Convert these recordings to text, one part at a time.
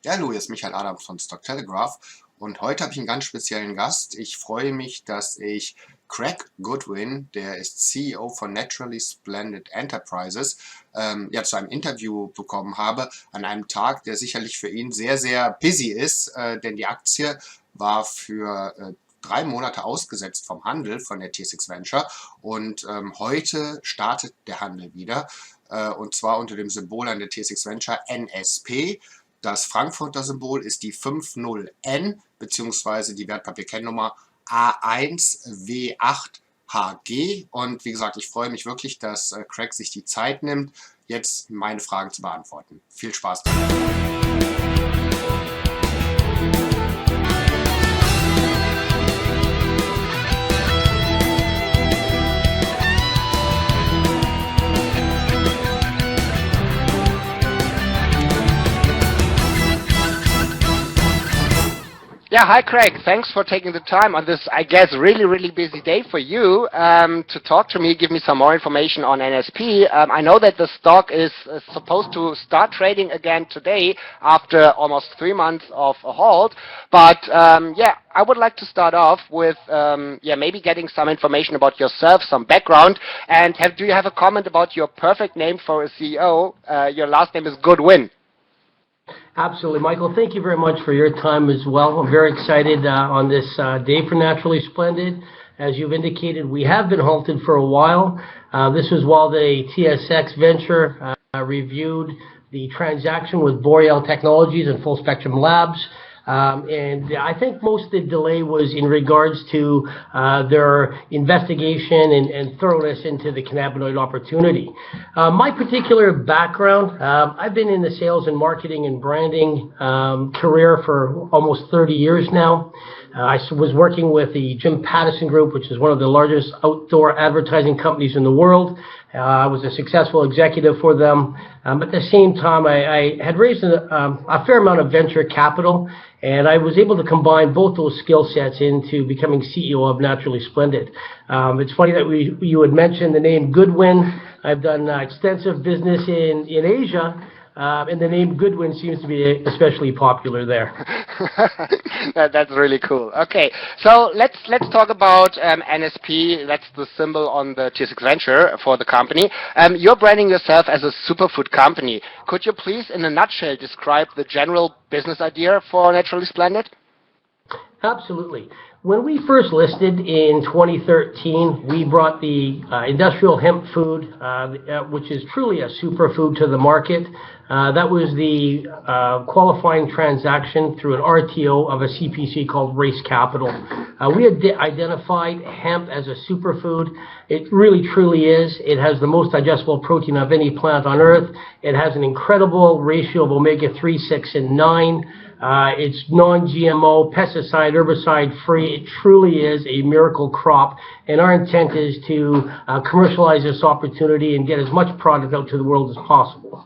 Ja, hallo, hier ist Michael Adam von Stock-Telegraph und heute habe ich einen ganz speziellen Gast. Ich freue mich, dass ich Craig Goodwin, der ist CEO von Naturally Splendid Enterprises, zu einem Interview bekommen habe, an einem Tag, der sicherlich für ihn sehr, sehr busy ist, denn die Aktie war für 3 Monate ausgesetzt vom Handel von der TSX-V und heute startet der Handel wieder, und zwar unter dem Symbol an der TSX-V NSP. Das Frankfurter Symbol ist die 50N bzw. die Wertpapierkennnummer A1W8HG. Und wie gesagt, ich freue mich wirklich, dass Craig sich die Zeit nimmt, jetzt meine Fragen zu beantworten. Viel Spaß dabei. Yeah, hi Craig. Thanks for taking the time on this, I guess, really busy day for you to talk to me, give me some more information on NSP. I know that the stock is supposed to start trading again today after almost 3 months of a halt. But I would like to start off with maybe getting some information about yourself, some background, and do you have a comment about your perfect name for a CEO? Your last name is Goodwin. Absolutely, Michael. Thank you very much for your time as well. I'm very excited on this day for Naturally Splendid. As you've indicated, we have been halted for a while. This was while the TSX venture reviewed the transaction with Boreal Technologies and Full Spectrum Labs. And I think most of the delay was in regards to their investigation and thoroughness into the cannabinoid opportunity. My particular background, I've been in the sales and marketing and branding career for almost 30 years now. I was working with the Jim Pattison Group, which is one of the largest outdoor advertising companies in the world. I was a successful executive for them. At the same time, I had raised a fair amount of venture capital, and I was able to combine both those skill sets into becoming CEO of Naturally Splendid. It's funny that you had mentioned the name Goodwin. I've done extensive business in Asia, and the name Goodwin seems to be especially popular there. That's really cool. Okay, so let's talk about NSP. That's the symbol on the TSX venture for the company. You're branding yourself as a superfood company. Could you please, in a nutshell, describe the general business idea for Naturally Splendid? Absolutely. When we first listed in 2013, we brought the industrial hemp food, which is truly a superfood, to the market. That was the qualifying transaction through an RTO of a CPC called Race Capital. We had identified hemp as a superfood. It really truly is. It has the most digestible protein of any plant on earth. It has an incredible ratio of omega-3, 6, and 9. It's non-GMO, pesticide, herbicide-free. It truly is a miracle crop, and our intent is to commercialize this opportunity and get as much product out to the world as possible.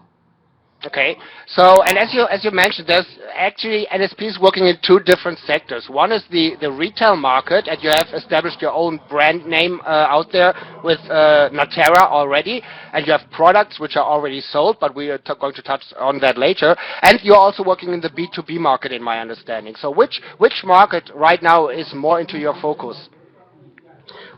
Okay, so, and as you mentioned, there's actually NSP is working in 2 different sectors. One is the retail market, and you have established your own brand name out there with Naturally already, and you have products which are already sold, but we are going to touch on that later. And you're also working in the B2B market, in my understanding. So which market right now is more into your focus?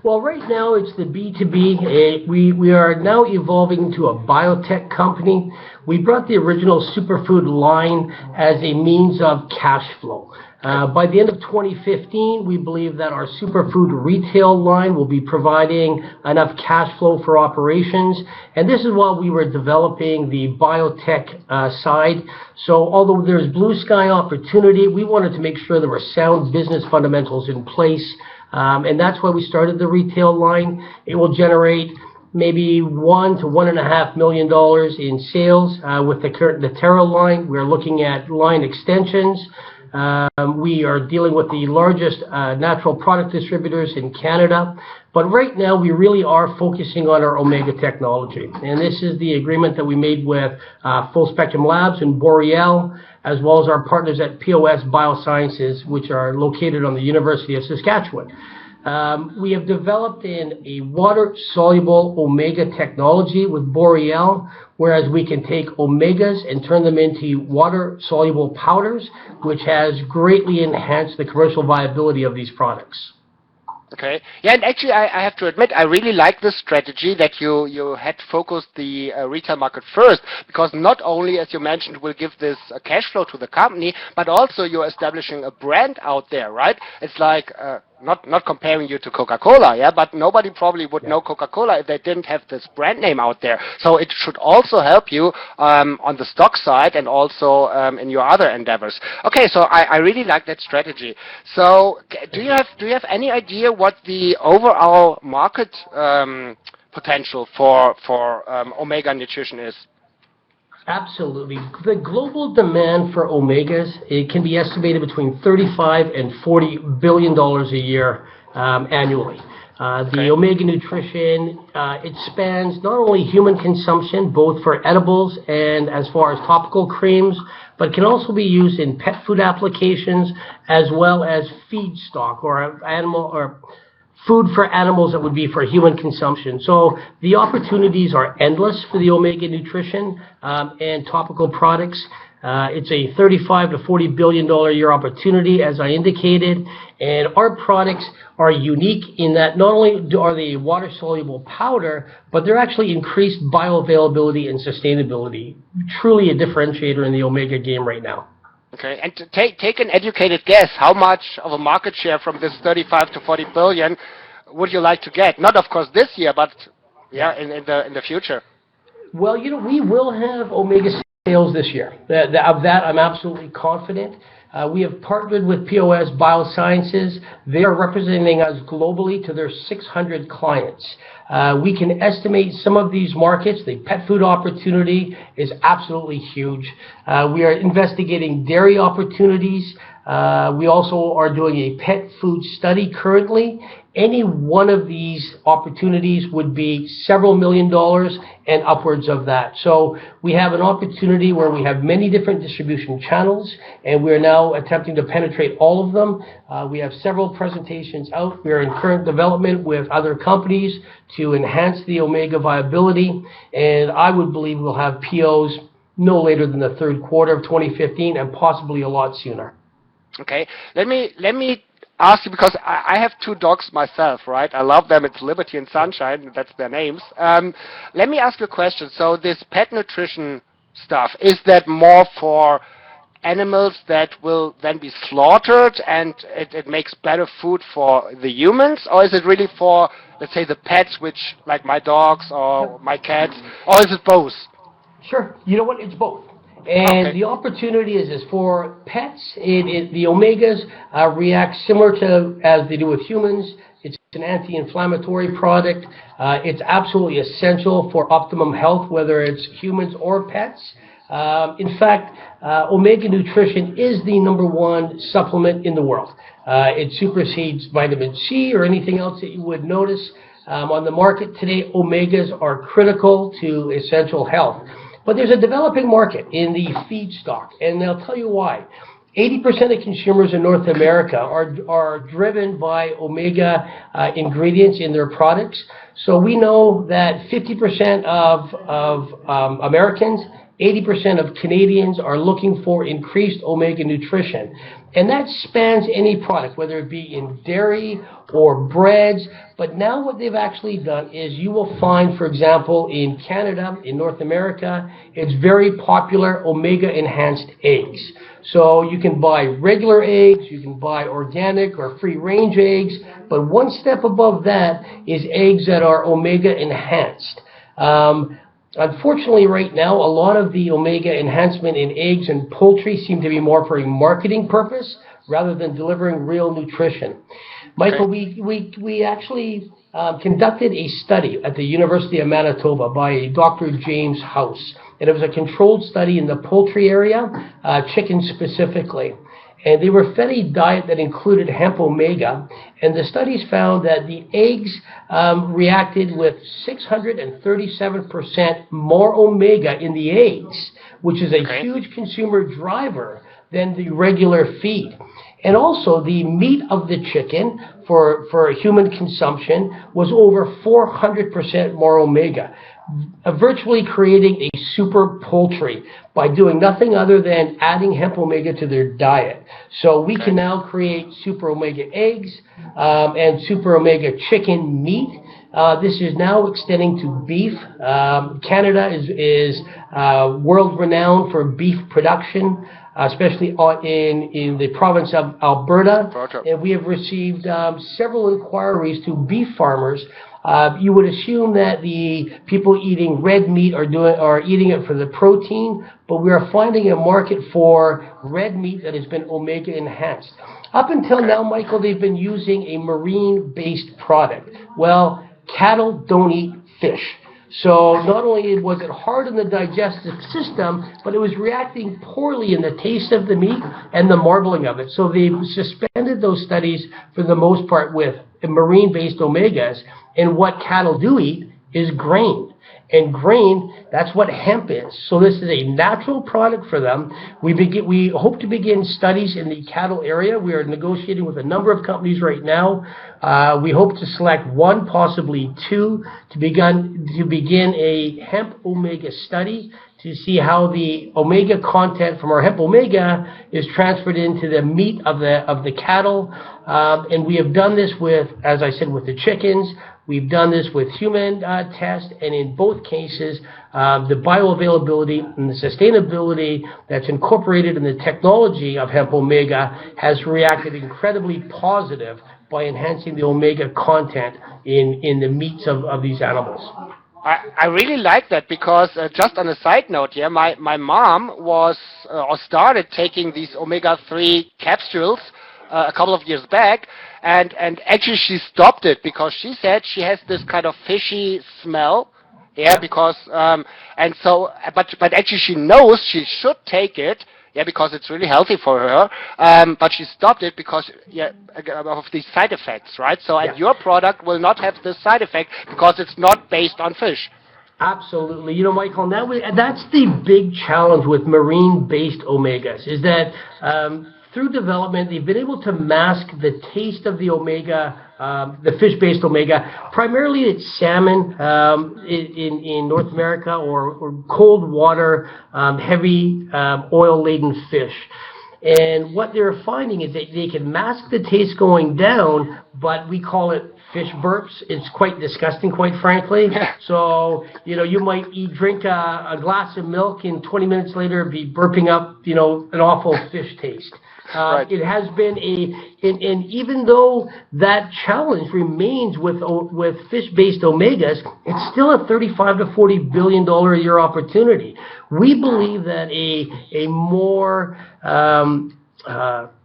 Well, right now it's the B2B. We are now evolving to a biotech company. We brought the original superfood line as a means of cash flow. By the end of 2015, we believe that our superfood retail line will be providing enough cash flow for operations. And this is while we were developing the biotech side. So although there's blue sky opportunity, we wanted to make sure there were sound business fundamentals in place. And that's why we started the retail line. It will generate maybe $1 to $1.5 million in sales with the Terra line. We're looking at line extensions. We are dealing with the largest natural product distributors in Canada. But right now, we really are focusing on our Omega technology. And this is the agreement that we made with Full Spectrum Labs and Boreal, as well as our partners at POS Biosciences, which are located on the University of Saskatchewan. We have developed a water-soluble omega technology with Boreal, whereas we can take omegas and turn them into water-soluble powders, which has greatly enhanced the commercial viability of these products. Okay. Yeah, and actually, I have to admit, I really like this strategy that you had focused the retail market first, because not only, as you mentioned, will give this cash flow to the company, but also you're establishing a brand out there, right? It's like not comparing you to Coca-Cola, yeah, but nobody probably would know Coca-Cola if they didn't have this brand name out there. So it should also help you on the stock side and also in your other endeavors. Okay, so I really like that strategy. So do you have any idea what the overall market potential for omega nutrition is? Absolutely. The global demand for omegas, it can be estimated between $35 and $40 billion a year annually. The omega nutrition, it spans not only human consumption, both for edibles and as far as topical creams, but can also be used in pet food applications as well as feedstock or animal or food for animals that would be for human consumption. So the opportunities are endless for the omega nutrition and topical products. It's a $35 to $40 billion a year opportunity, as I indicated, and our products are unique in that not only are they water-soluble powder, but they're actually increased bioavailability and sustainability. Truly a differentiator in the omega game right now. Okay, and to take an educated guess, how much of a market share from this 35 to 40 billion would you like to get? Not, of course, this year, but in the future. Well, we will have omega sales this year. Of that, I'm absolutely confident. We have partnered with POS Biosciences. They are representing us globally to their 600 clients. We can estimate some of these markets. The pet food opportunity is absolutely huge. We are investigating dairy opportunities. We also are doing a pet food study currently. Any one of these opportunities would be several $1 million and upwards of that. So we have an opportunity where we have many different distribution channels, and we're now attempting to penetrate all of them. We have several presentations out. We're in current development with other companies to enhance the omega viability, and I would believe we'll have POs no later than the third quarter of 2015 and possibly a lot sooner. Okay, let me ask you, because I have two dogs myself, right? I love them. It's Liberty and Sunshine. That's their names. Let me ask you a question. So this pet nutrition stuff, is that more for animals that will then be slaughtered and it makes better food for the humans? Or is it really for, let's say, the pets, which, like my dogs or my cats? Or is it both? Sure. You know what? It's both. And the opportunity is for pets. The omegas react similar to as they do with humans. It's an anti-inflammatory product. It's absolutely essential for optimum health, whether it's humans or pets. In fact, omega nutrition is the #1 supplement in the world. It supersedes vitamin C or anything else that you would notice. On the market today, omegas are critical to essential health. But there's a developing market in the feedstock, and I'll tell you why. 80% of consumers in North America are driven by omega ingredients in their products. So we know that 50% of Americans, 80% of Canadians are looking for increased omega nutrition. And that spans any product, whether it be in dairy or breads. But now what they've actually done is you will find, for example, in Canada, in North America, it's very popular omega-enhanced eggs. So you can buy regular eggs, you can buy organic or free-range eggs, but one step above that is eggs that are omega-enhanced. Unfortunately, right now, a lot of the omega enhancement in eggs and poultry seem to be more for a marketing purpose rather than delivering real nutrition. Michael, we actually conducted a study at the University of Manitoba by Dr. James House, and it was a controlled study in the poultry area, chicken specifically. And they were fed a diet that included hemp omega, and the studies found that the eggs reacted with 637% more omega in the eggs which is a huge consumer driver than the regular feed. And also the meat of the chicken for human consumption was over 400% more omega, virtually creating a super poultry by doing nothing other than adding hemp omega to their diet. So we can now create super omega eggs and super omega chicken meat. This is now extending to beef. Canada is world renowned for beef production, especially in the province of Alberta. And we have received several inquiries to beef farmers. You would assume that the people eating red meat are eating it for the protein, but we are finding a market for red meat that has been omega enhanced. Up until now, Michael, they've been using a marine-based product. Well, cattle don't eat fish. So not only was it hard on the digestive system, but it was reacting poorly in the taste of the meat and the marbling of it. So they suspended those studies for the most part with marine-based omegas. And what cattle do eat is grain. And grain, that's what hemp is. So this is a natural product for them. We hope to begin studies in the cattle area. We are negotiating with a number of companies right now. We hope to select one, possibly two, to begin a hemp omega study to see how the omega content from our hemp omega is transferred into the meat of the cattle. And we have done this with, as I said, with the chickens. We've done this with human tests, and in both cases, the bioavailability and the sustainability that's incorporated in the technology of hemp omega has reacted incredibly positive by enhancing the omega content in the meats of these animals. I really like that because just on a side note here, my mom was or started taking these omega-3 capsules a couple of years back, and actually she stopped it because she said she has this kind of fishy smell, because and so but actually she knows she should take it, because it's really healthy for her, but she stopped it because of these side effects, right? So and your product will not have this side effect because it's not based on fish. Absolutely. You know, Michael, that's the big challenge with marine-based omegas, is that through development, they've been able to mask the taste of the omega, the fish-based omega. Primarily it's salmon in North America or cold water, heavy oil-laden fish. And what they're finding is that they can mask the taste going down, but we call it fish burps. It's quite disgusting, quite frankly. So, you might drink a glass of milk and 20 minutes later be burping up, an awful fish taste. Right. It has been and even though that challenge remains with fish-based omegas, it's still a $35 to $40 billion a year opportunity. We believe that a more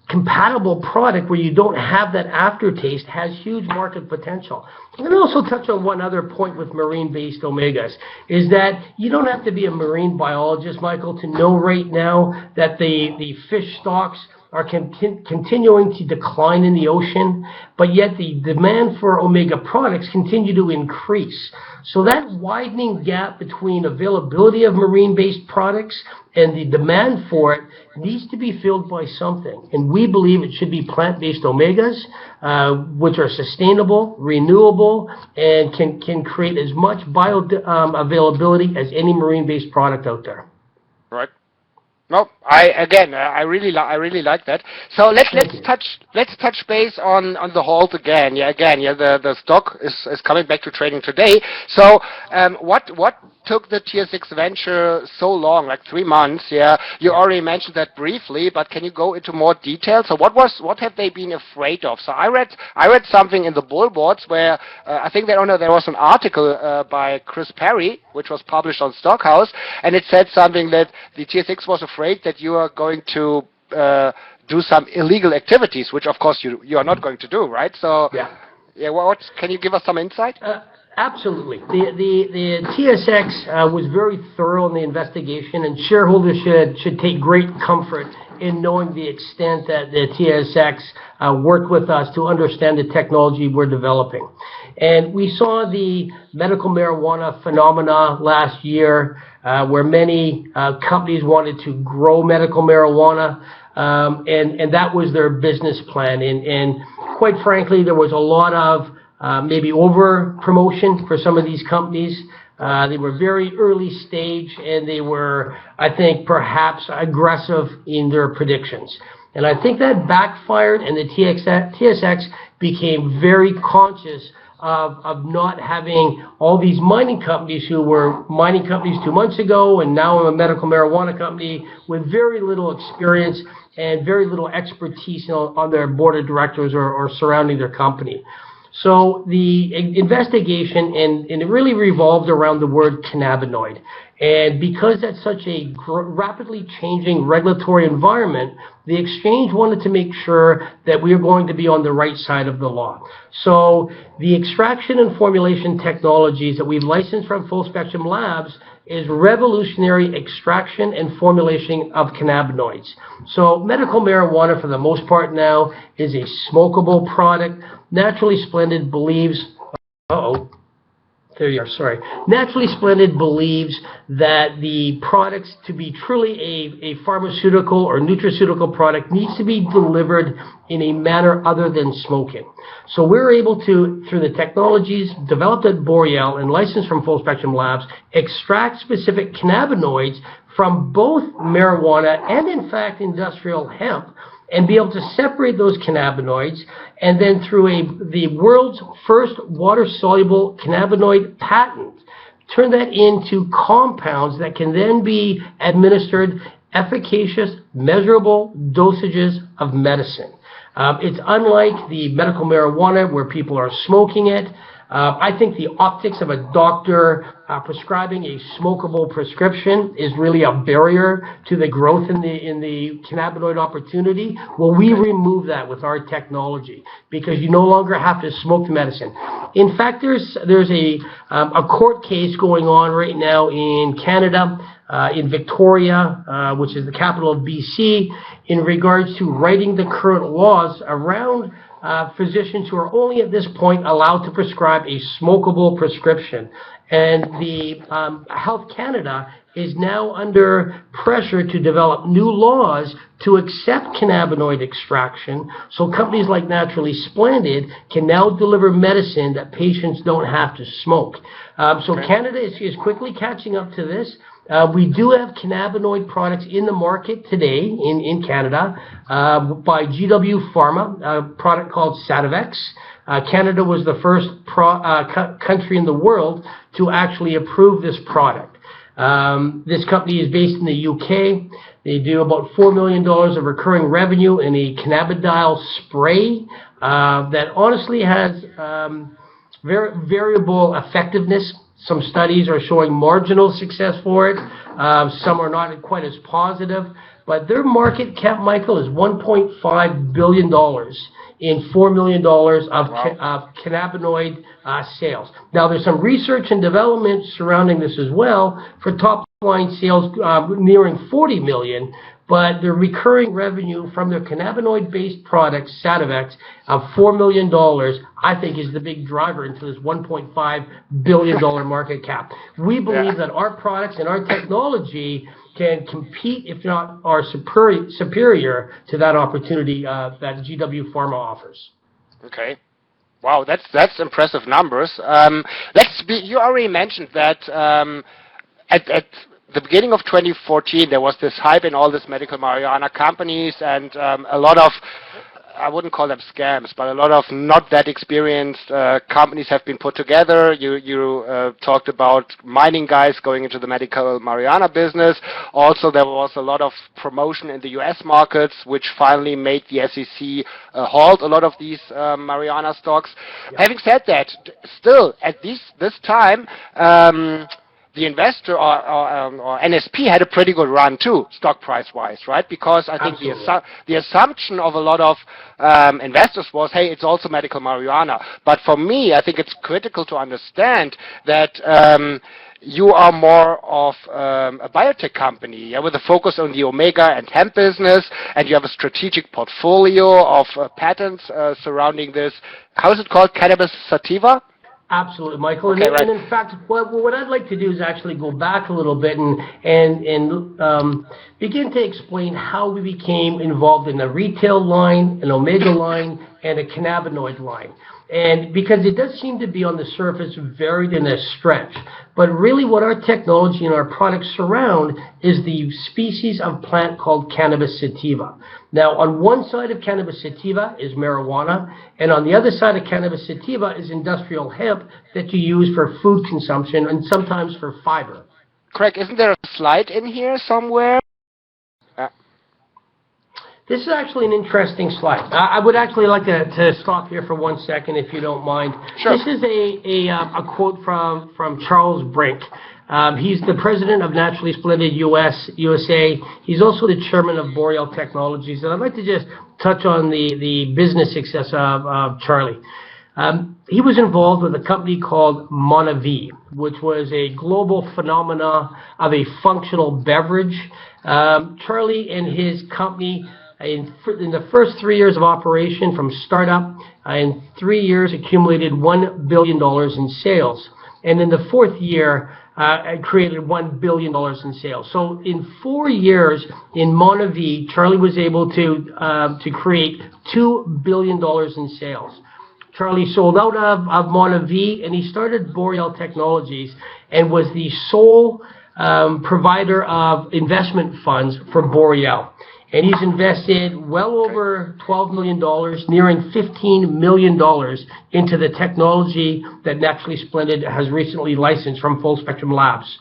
compatible product where you don't have that aftertaste has huge market potential. I'm going to also touch on one other point with marine-based omegas, is that you don't have to be a marine biologist, Michael, to know right now that the fish stocks are continuing to decline in the ocean, but yet the demand for omega products continue to increase. So that widening gap between availability of marine-based products and the demand for it needs to be filled by something. And we believe it should be plant-based omegas, which are sustainable, renewable, and can create as much bioavailability as any marine-based product out there. Right. No, I really like that. So let's touch base on the halt again. The stock is coming back to trading today. So what took the TSX venture so long, like 3 months? You already mentioned that briefly, but can you go into more detail? So what have they been afraid of? So I read something in the Bullboards where I think there was an article by Chris Perry, which was published on Stockhouse, and it said something that the TSX was afraid that you are going to do some illegal activities, which of course you are not going to do, right? So what can you give us some insight? Absolutely. The TSX was very thorough in the investigation, and shareholders should take great comfort in knowing the extent that the TSX worked with us to understand the technology we're developing. And we saw the medical marijuana phenomena last year where many companies wanted to grow medical marijuana, and that was their business plan. And quite frankly, there was a lot of maybe over promotion for some of these companies. They were very early stage, and they were, I think, perhaps aggressive in their predictions. And I think that backfired, and the TSX became very conscious of not having all these mining companies who were mining companies 2 months ago, and now I'm a medical marijuana company with very little experience and very little expertise on their board of directors or surrounding their company. So the investigation, and it really revolved around the word cannabinoid. And because that's such a rapidly changing regulatory environment, the exchange wanted to make sure that we are going to be on the right side of the law. So the extraction and formulation technologies that we've licensed from Full Spectrum Labs is revolutionary extraction and formulation of cannabinoids. So medical marijuana, for the most part now, is a smokable product. Naturally Splendid believes, there you are, sorry. Naturally Splendid believes that the products, to be truly a pharmaceutical or nutraceutical product, needs to be delivered in a manner other than smoking. So we're able to, through the technologies developed at Boreal and licensed from Full Spectrum Labs, extract specific cannabinoids from both marijuana and, in fact, industrial hemp, and be able to separate those cannabinoids, and then through the world's first water-soluble cannabinoid patent, turn that into compounds that can then be administered efficacious, measurable dosages of medicine. It's unlike the medical marijuana where people are smoking it. I think the optics of a doctor prescribing a smokable prescription is really a barrier to the growth in the cannabinoid opportunity. Well, we remove that with our technology because you no longer have to smoke the medicine. In fact, there's a court case going on right now in Canada, in Victoria, which is the capital of BC, in regards to writing the current laws around physicians who are only at this point allowed to prescribe a smokable prescription. And the Health Canada is now under pressure to develop new laws to accept cannabinoid extraction, so companies like Naturally Splendid can now deliver medicine that patients don't have to smoke. So Canada is quickly catching up to this. We do have cannabinoid products in the market today in Canada by GW Pharma, a product called Sativex. Canada was the first country in the world to actually approve this product. This company is based in the UK. They do about $4 million of recurring revenue in a cannabidiol spray that honestly has very variable effectiveness. Some studies are showing marginal success for it. Some are not quite as positive. But their market cap, Michael, is $1.5 billion in $4 million of cannabinoid sales. Now, there's some research and development surrounding this as well for top-line sales nearing $40 million. But the recurring revenue from their cannabinoid-based product, Sativex, of $4 million, I think is the big driver into this $1.5 billion market cap. We believe that our products and our technology can compete, if not are superior to that opportunity that GW Pharma offers. Okay. Wow, that's impressive numbers. You already mentioned that at the beginning of 2014, there was this hype in all these medical marijuana companies, and a lot of, I wouldn't call them scams, but a lot of not that experienced companies have been put together. You talked about mining guys going into the medical marijuana business. Also, there was a lot of promotion in the US markets, which finally made the SEC halt a lot of these marijuana stocks. Yeah. Having said that, still, at this time, the investor or NSP had a pretty good run too, stock price-wise, right? Because I think the assumption of a lot of investors was, hey, it's also medical marijuana. But for me, I think it's critical to understand that you are more of a biotech company, with a focus on the omega and hemp business, and you have a strategic portfolio of patents surrounding this. How is it called? Cannabis sativa? Absolutely, Michael. Okay, and in fact, what I'd like to do is actually go back a little bit and begin to explain how we became involved in a retail line, an omega line, and a cannabinoid line. And because it does seem to be on the surface varied in a stretch, but really what our technology and our products surround is the species of plant called cannabis sativa. Now, on one side of cannabis sativa is marijuana, and on the other side of cannabis sativa is industrial hemp that you use for food consumption and sometimes for fiber. Craig, isn't there a slide in here somewhere? This is actually an interesting slide. I would actually like to stop here for 1 second, if you don't mind. Sure. This is a quote from Charles Brink. He's the president of Naturally Splendid USA. He's also the chairman of Boreal Technologies. And I'd like to just touch on the business success of Charlie. He was involved with a company called Monate, which was a global phenomena of a functional beverage. Charlie and his company, in the first 3 years of operation from startup, in 3 years accumulated $1 billion in sales. And in the fourth year, created $1 billion in sales. So in 4 years in Monate, Charlie was able to create $2 billion in sales. Charlie sold out of Monate, and he started Boreal Technologies and was the sole provider of investment funds for Boreal. And he's invested well over $12 million, nearing $15 million into the technology that Naturally Splendid has recently licensed from Full Spectrum Labs.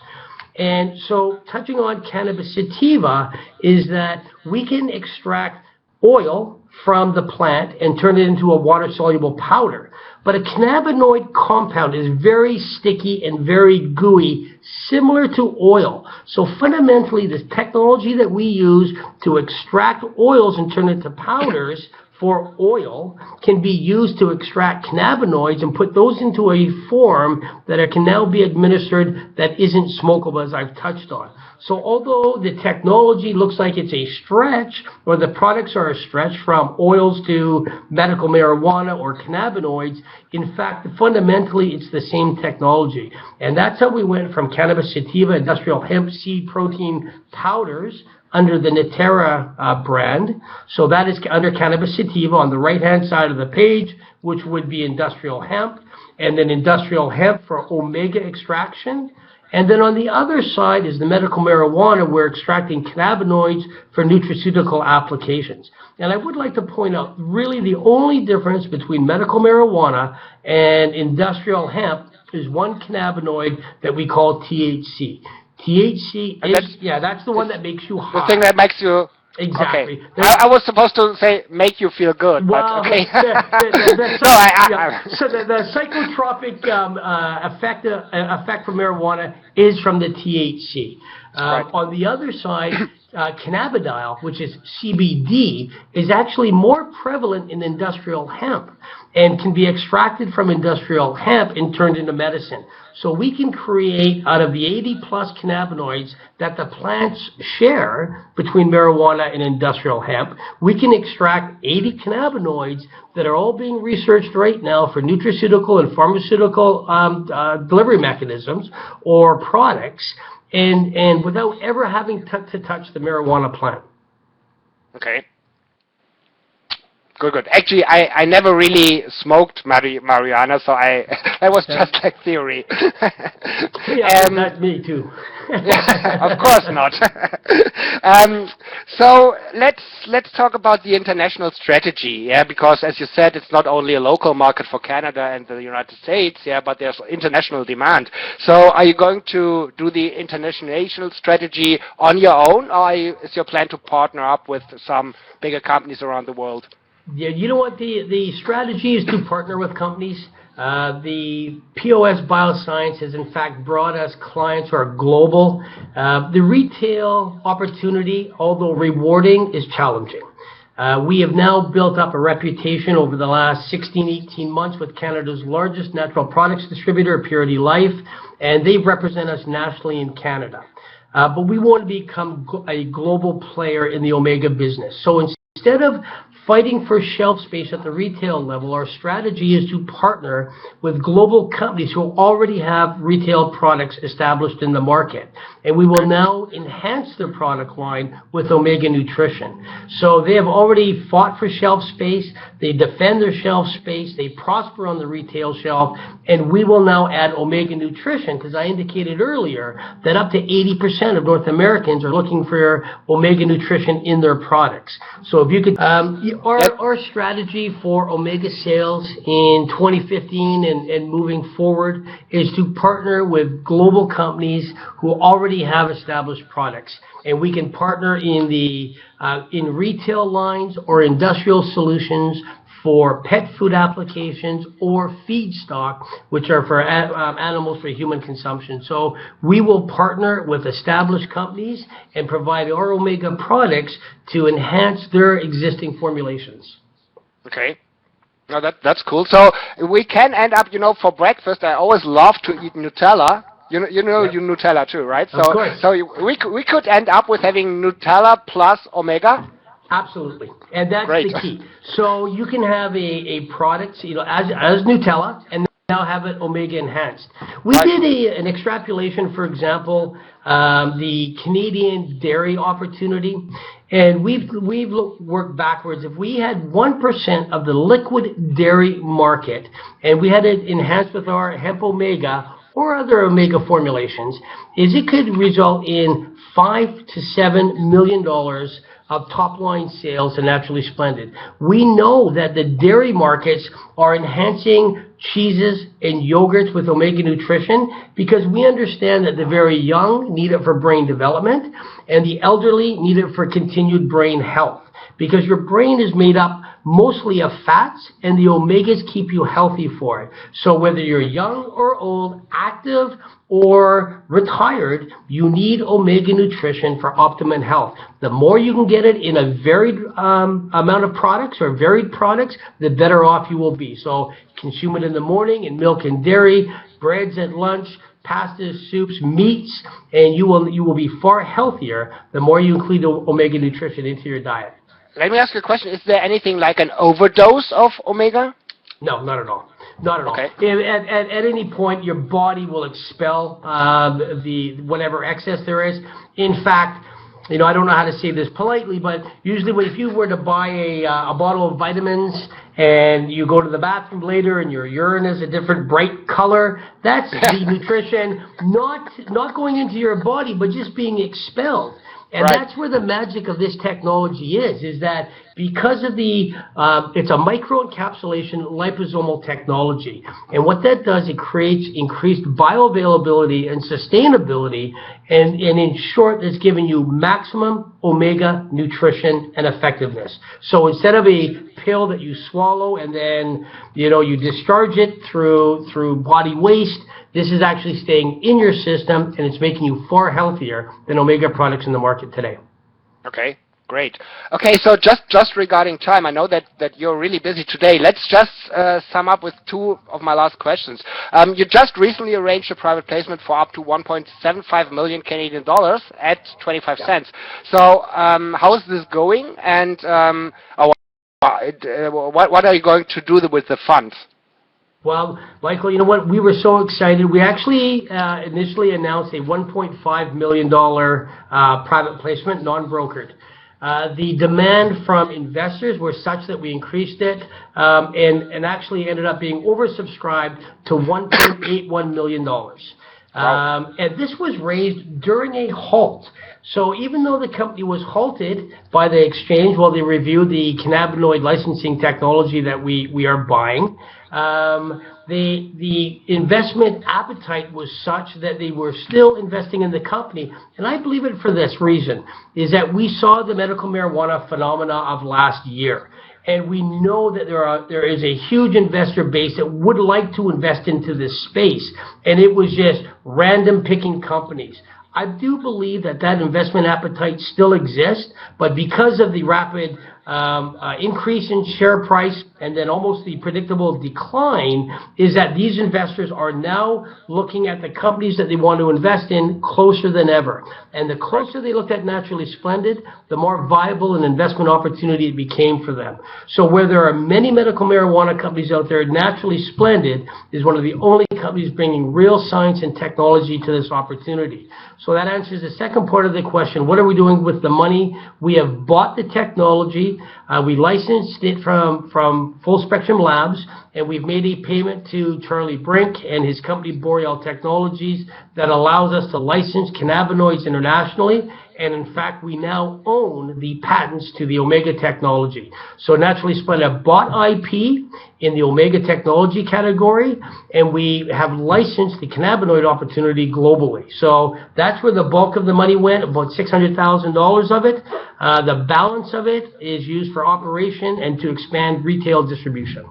And so touching on cannabis sativa is that we can extract oil from the plant and turn it into a water-soluble powder. But a cannabinoid compound is very sticky and very gooey, similar to oil. So fundamentally, the technology that we use to extract oils and turn it into powders for oil can be used to extract cannabinoids and put those into a form that can now be administered that isn't smokable, as I've touched on. So although the technology looks like it's a stretch, or the products are a stretch from oils to medical marijuana or cannabinoids, in fact, fundamentally, it's the same technology. And that's how we went from cannabis sativa, industrial hemp seed protein powders, under the Natera brand. So that is under cannabis sativa on the right-hand side of the page, which would be industrial hemp, and then industrial hemp for omega extraction. And then on the other side is the medical marijuana. We're extracting cannabinoids for nutraceutical applications. And I would like to point out, really the only difference between medical marijuana and industrial hemp is one cannabinoid that we call THC. THC is, that's the one that makes you high. The thing that makes you... Exactly. Okay. I was supposed to say make you feel good, well, but okay. So the psychotropic effect from marijuana is from the THC. Right. On the other side, cannabidiol, which is CBD, is actually more prevalent in industrial hemp and can be extracted from industrial hemp and turned into medicine. So we can create, out of the 80-plus cannabinoids that the plants share between marijuana and industrial hemp, we can extract 80 cannabinoids that are all being researched right now for nutraceutical and pharmaceutical delivery mechanisms or products, and without ever having to touch the marijuana plant. Okay. Good. Actually, I never really smoked marijuana, so that was just like theory. Yeah, that's me too. Of course not. So let's talk about the international strategy, because as you said, it's not only a local market for Canada and the United States, but there's international demand. So are you going to do the international strategy on your own, or is your plan to partner up with some bigger companies around the world? Yeah, you know what? The strategy is to partner with companies. The POS Bioscience has in fact brought us clients who are global. The retail opportunity, although rewarding, is challenging. We have now built up a reputation over the last 16, 18 months with Canada's largest natural products distributor, Purity Life, and they represent us nationally in Canada. But we want to become a global player in the omega business. So instead of fighting for shelf space at the retail level, our strategy is to partner with global companies who already have retail products established in the market. And we will now enhance their product line with Omega Nutrition. So they have already fought for shelf space, they defend their shelf space, they prosper on the retail shelf, and we will now add Omega Nutrition, because I indicated earlier that up to 80% of North Americans are looking for Omega Nutrition in their products. So if you could, our strategy for Omega sales in 2015 and moving forward is to partner with global companies who already have established products, and we can partner in the in retail lines or industrial solutions for pet food applications or feedstock, which are for animals for human consumption. So we will partner with established companies and provide our Omega products to enhance their existing formulations. Okay. No, that's cool. So we can end up, for breakfast, I always love to eat Nutella. You Nutella too, right? Of course. So we could end up with having Nutella plus Omega? Absolutely, and that's Great. the key. So you can have a product, as Nutella, and now have it Omega enhanced. We did an extrapolation, for example, the Canadian dairy opportunity, and we've worked backwards. If we had 1% of the liquid dairy market, and we had it enhanced with our hemp Omega or other Omega formulations, it could result in $5 to $7 million of top-line sales to Naturally Splendid. We know that the dairy markets are enhancing cheeses and yogurts with Omega Nutrition because we understand that the very young need it for brain development and the elderly need it for continued brain health, because your brain is made up mostly of fats, and the omegas keep you healthy for it. So whether you're young or old, active or retired, you need Omega Nutrition for optimum health. The more you can get it in a varied amount of products or varied products, the better off you will be. So consume it in the morning in milk and dairy, breads at lunch, pastas, soups, meats, and you will be far healthier the more you include Omega Nutrition into your diet. Let me ask you a question. Is there anything like an overdose of Omega? No, not at all. Not at all. Okay. At any point, your body will expel the whatever excess there is. In fact, I don't know how to say this politely, but usually if you were to buy a bottle of vitamins and you go to the bathroom later and your urine is a different bright color, that's the nutrition not going into your body, but just being expelled. And that's where the magic of this technology is that because of it's a microencapsulation liposomal technology. And what that does, it creates increased bioavailability and sustainability. And in short, it's giving you maximum Omega nutrition and effectiveness. So instead of a pill that you swallow and then, you discharge it through body waste, this is actually staying in your system, and it's making you far healthier than Omega products in the market today. Okay, great. Okay, so just regarding time, I know that you're really busy today. Let's just sum up with two of my last questions. You just recently arranged a private placement for up to 1.75 million Canadian dollars at 25 cents. So how is this going, and what are you going to do with the funds? Well, Michael, you know what? We were so excited. We actually initially announced a $1.5 million private placement, non-brokered. The demand from investors was such that we increased it and actually ended up being oversubscribed to $1.81 million. And this was raised during a halt. So even though the company was halted by the exchange while they reviewed the cannabinoid licensing technology that we are buying, the investment appetite was such that they were still investing in the company. And I believe it for this reason, is that we saw the medical marijuana phenomena of last year. And we know that there is a huge investor base that would like to invest into this space. And it was just random picking companies. I do believe that investment appetite still exists, but because of the rapid increase in share price and then almost the predictable decline is that these investors are now looking at the companies that they want to invest in closer than ever. And the closer they looked at Naturally Splendid, the more viable an investment opportunity it became for them. So where there are many medical marijuana companies out there, Naturally Splendid is one of the only companies bringing real science and technology to this opportunity. So that answers the second part of the question. What are we doing with the money? We have bought the technology. We licensed it from Full Spectrum Labs, and we've made a payment to Charlie Brink and his company Boreal Technologies that allows us to license cannabinoids internationally. And in fact, we now own the patents to the Omega technology. So Naturally Splendid bought IP in the Omega technology category, and we have licensed the cannabinoid opportunity globally. So that's where the bulk of the money went, about $600,000 of it. The balance of it is used for operation and to expand retail distribution.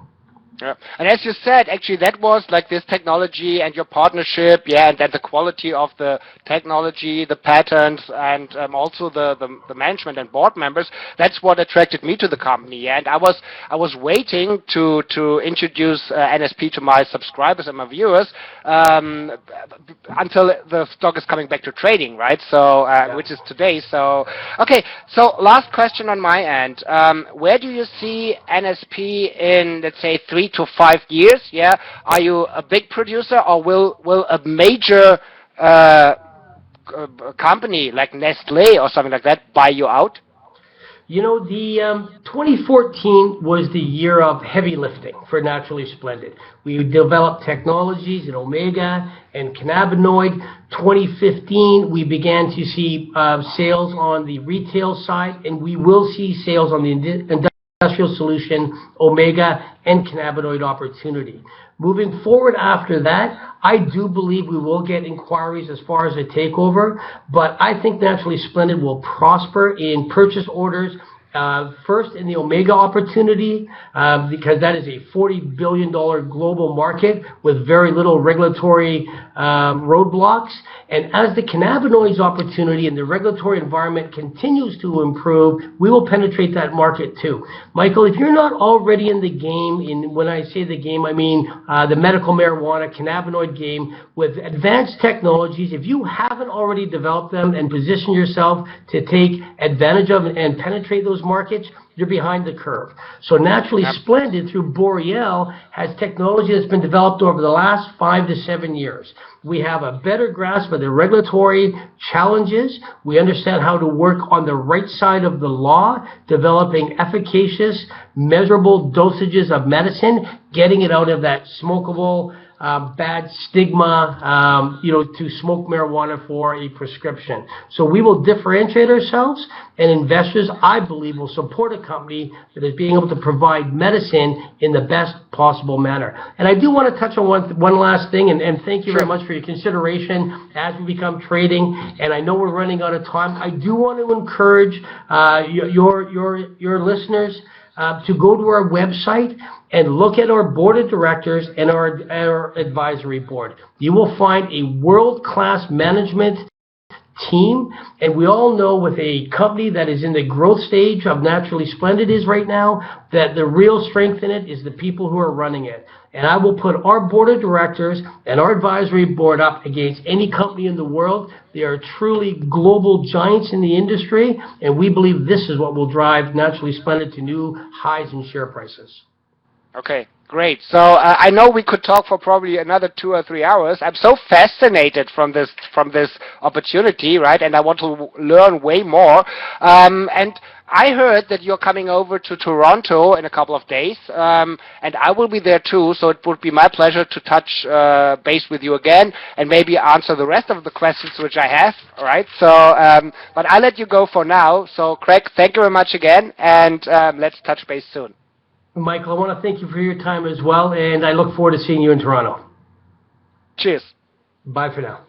Yeah. And as you said, actually, that was like this technology and your partnership, and then the quality of the technology, the patents, and also the management and board members. That's what attracted me to the company. And I was waiting to introduce NSP to my subscribers and my viewers until the stock is coming back to trading, right? So, which is today. So, okay. So, last question on my end. Where do you see NSP in, let's say, 3 to 5 years? Yeah, are you a big producer, or will a major company like Nestle or something like that buy you out? You know, the 2014 was the year of heavy lifting for Naturally Splendid. We developed technologies in Omega and cannabinoid. 2015, we began to see sales on the retail side, and we will see sales on the industrial solution, Omega, and cannabinoid opportunity. Moving forward after that, I do believe we will get inquiries as far as a takeover, but I think Naturally Splendid will prosper in purchase orders. First in the Omega opportunity, because that is a $40 billion global market with very little regulatory roadblocks. And as the cannabinoids opportunity and the regulatory environment continues to improve, we will penetrate that market too. Michael, if you're not already in the game, and when I say the game, I mean the medical marijuana cannabinoid game with advanced technologies, if you haven't already developed them and positioned yourself to take advantage of and penetrate those markets, you're behind the curve. So Naturally Splendid through Boreal has technology that's been developed over the last 5 to 7 years. We have a better grasp of the regulatory challenges. We understand how to work on the right side of the law, developing efficacious, measurable dosages of medicine, getting it out of that smokable, bad stigma, to smoke marijuana for a prescription. So we will differentiate ourselves, and investors, I believe, will support a company that is being able to provide medicine in the best possible manner. And I do want to touch on one last thing, and thank you very much for your consideration as we become trading. And I know we're running out of time. I do want to encourage your listeners to go to our website and look at our board of directors and our advisory board. You will find a world-class management team, and we all know with a company that is in the growth stage of Naturally Splendid is right now, that the real strength in it is the people who are running it. And I will put our board of directors and our advisory board up against any company in the world. They are truly global giants in the industry, and we believe this is what will drive Naturally Splendid to new highs in share prices. Okay, great. So I know we could talk for probably another 2 or 3 hours. I'm so fascinated from this opportunity, right? And I want to learn way more. And I heard that you're coming over to Toronto in a couple of days, and I will be there too. So it would be my pleasure to touch base with you again and maybe answer the rest of the questions which I have. All right. So, but I'll let you go for now. So, Craig, thank you very much again, and let's touch base soon. Michael, I want to thank you for your time as well, and I look forward to seeing you in Toronto. Cheers. Bye for now.